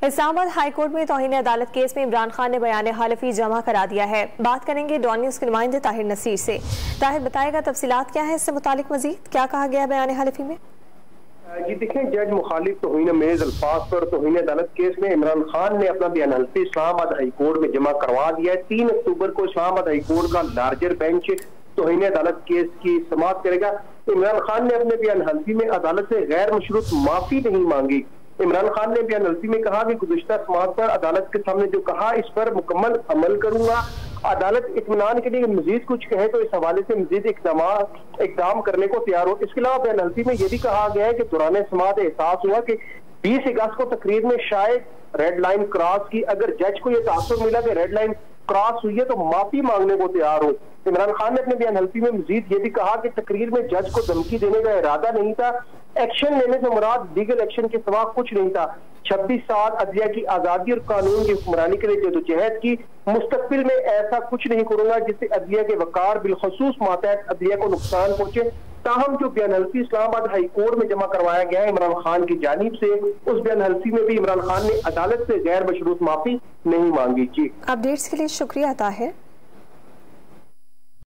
Islamabad high court में तौहीन अदालत case में इमरान खान ने बयान हालिफी जमा करा दिया है। बात करेंगे डॉन न्यूज़ के नुमाइंदे ताहिर नसीर से। ताहिर बताएगा तफसीलात क्या है, इससे मुतालिक मजीद क्या कहा गया है बयान हालिफी में? जी देखें, जज मुखालिफ तौहीन मेज अल्फाज पर तौहीन अदालत केस में इमरान खान ने अपना बयान हल्फी इस्लामाबाद हाईकोर्ट में जमा करवा दिया है। 3 अक्टूबर को इस्लामाबाद हाईकोर्ट का लार्जर बेंच तौहीन अदालत केस की समाअत करेगा। इमरान खान ने अपने बयान हल्फी में अदालत से गैर मशरूत माफी नहीं मांगी। इमरान खान ने बयान हल्फी में कहा कि गुज़िश्ता समाअत पर अदालत के सामने जो कहा इस पर मुकम्मल अमल करूंगा। अदालत इत्मीनान के लिए मजीद कुछ कहे तो इस हवाले से मजीद इकदाम करने को तैयार हो। इसके अलावा बयान हल्फी में यह भी कहा गया है कि दौरान समाअत एहसास हुआ कि 20 अगस्त को तकरीर में शायद रेड लाइन क्रॉस की। अगर जज को यह तासुर मिला कि रेड लाइन क्रॉस हुई है तो माफी मांगने को तैयार हो। इमरान खान ने अपने बयान हल्फी में मजीद ये भी कहा कि तकरीर में जज को धमकी देने का इरादा नहीं था। एक्शन लेने से मुराद लीगल एक्शन के सिवा कुछ नहीं था। 26 साल अदलिया की आजादी और कानून की हुक्मरानी के लिए जदोजहद की। मुस्तकबिल में ऐसा कुछ नहीं करूंगा जिससे अदलिया के वकार बिलखसूस मातहत अदलिया को नुकसान पहुंचे। ताहम जो बयान हल्फी इस्लामाबाद हाई कोर्ट में जमा करवाया गया है इमरान खान की जानिब से, उस बयान हल्फी में भी इमरान खान ने अदालत से गैर मशरूत माफी नहीं मांगी। जी अपडेट्स के लिए शुक्रिया ताहिर।